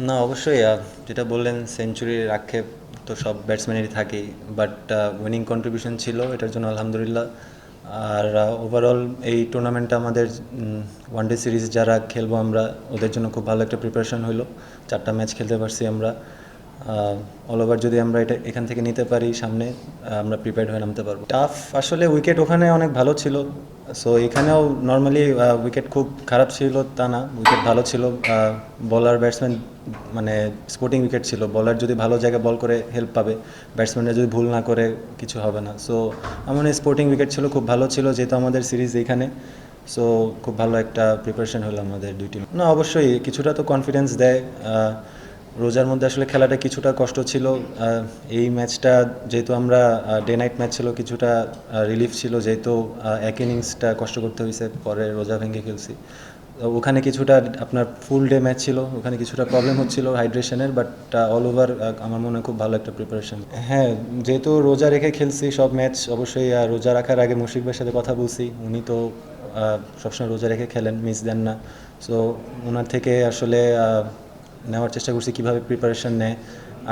না অবশ্যই যেটা বললেন সেঞ্চুরির আক্ষেপ তো সব ব্যাটসম্যানেরই থাকেই, বাট উইনিং কন্ট্রিবিউশন ছিল, এটার জন্য আলহামদুলিল্লাহ। আর ওভারঅল এই টুর্নামেন্টটা আমাদের ওয়ানডে সিরিজ যারা খেলবো আমরা, ওদের জন্য খুব ভালো একটা প্রিপারেশন হলো। 4টা ম্যাচ খেলতে পারছি আমরা। অল ওভার যদি আমরা এটা এখান থেকে নিতে পারি সামনে, আমরা প্রিপেয়ার্ড হয়ে নামতে পারবো। টাফ আসলে উইকেট ওখানে অনেক ভালো ছিল, সো এখানেও নর্মালি উইকেট খুব খারাপ ছিল তা না, উইকেট ভালো ছিল। বলার ব্যাটসম্যান মানে স্পোর্টিং উইকেট ছিল, বলার যদি ভালো জায়গায় বল করে হেল্প পাবে, ব্যাটসম্যানরা যদি ভুল না করে কিছু হবে না। সো আমার স্পোর্টিং উইকেট ছিল, খুব ভালো ছিল যেহেতু আমাদের সিরিজ এইখানে। সো খুব ভালো একটা প্রিপারেশন হলো আমাদের দুই টিম। না অবশ্যই কিছুটা তো কনফিডেন্স দেয়। রোজার মধ্যে আসলে খেলাটা কিছুটা কষ্ট ছিল। এই ম্যাচটা যেহেতু আমরা ডে নাইট ম্যাচ ছিল, কিছুটা রিলিফ ছিল যেহেতু এক ইনিংসটা কষ্ট করতে হয়েছে, পরে রোজা ভেঙে খেলছি। ওখানে কিছুটা আপনার ফুল ডে ম্যাচ ছিল, ওখানে কিছুটা প্রবলেম হচ্ছিল হাইড্রেশনের, বাট অল ওভার আমার মনে হয় খুব ভালো একটা প্রিপারেশন। হ্যাঁ, যেহেতু রোজা রেখে খেলছি সব ম্যাচ, অবশ্যই রোজা রাখার আগে মুশফিক ভাইয়ের সাথে কথা বলছি, উনি তো সবসময় রোজা রেখে খেলেন, মিস দেন না। সো ওনার থেকে আসলে নেওয়ার চেষ্টা করছি কীভাবে প্রিপারেশন নেয়,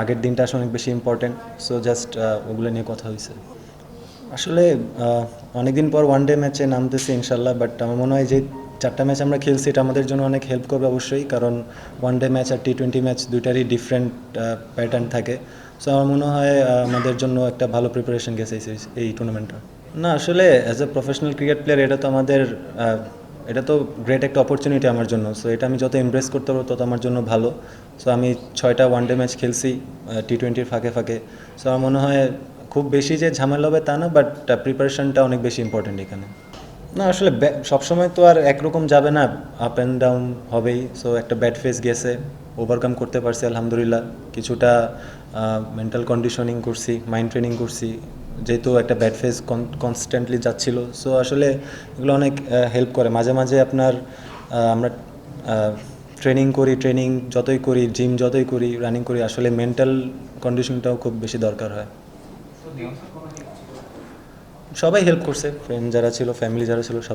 আগের দিনটা আসলে অনেক বেশি ইম্পর্টেন্ট। সো জাস্ট ওগুলো নিয়ে কথা হয়েছে। আসলে অনেকদিন পর ওয়ানডে ম্যাচে নামতেছি ইনশাল্লাহ, বাট আমার মনে হয় যে 4টা ম্যাচ আমরা খেলছি এটা আমাদের জন্য অনেক হেল্প করবে অবশ্যই, কারণ ওয়ানডে ম্যাচ আর টি20 ম্যাচ দুইটারই ডিফারেন্ট প্যাটার্ন থাকে। সো আমার মনে হয় আমাদের জন্য একটা ভালো প্রিপারেশন গেছে এই টুর্নামেন্টটা। না আসলে as a professional cricket player এটা তো আমাদের এটা তো গ্রেট একটা অপরচুনিটি আমার জন্য। সো এটা আমি যত এমব্রেস করতে পারবো তত আমার জন্য ভালো। সো আমি 6টা ওয়ানডে ম্যাচ খেলছি টি20-র ফাঁকে ফাঁকে। সো আমার মনে হয় খুব বেশি যে ঝামেলা হবে তা না, বাট প্রিপারেশনটা অনেক বেশি ইম্পর্টেন্ট এখানে। না আসলে সবসময় তো আর একরকম যাবে না, আপ অ্যান্ড ডাউন হবেই। সো একটা ব্যাড ফেস গেছে, ওভারকাম করতে পারছি আলহামদুলিল্লাহ। কিছুটা মেন্টাল কন্ডিশনিং করছি, মাইন্ড ট্রেনিং করছি, যেহেতু একটা ব্যাড ফেস কনস্ট্যান্টলি যাচ্ছিল। সো আসলে এগুলো অনেক হেল্প করে। মাঝে মাঝে আপনার আমরা ট্রেনিং করি, ট্রেনিং যতই করি, জিম যতই করি, রানিং করি, আসলে মেন্টাল কন্ডিশনটাও খুব বেশি দরকার হয়। সবাই হেল্প করছে, ফ্রেন্ড যারা ছিল, ফ্যামিলি যারা ছিল, সবাই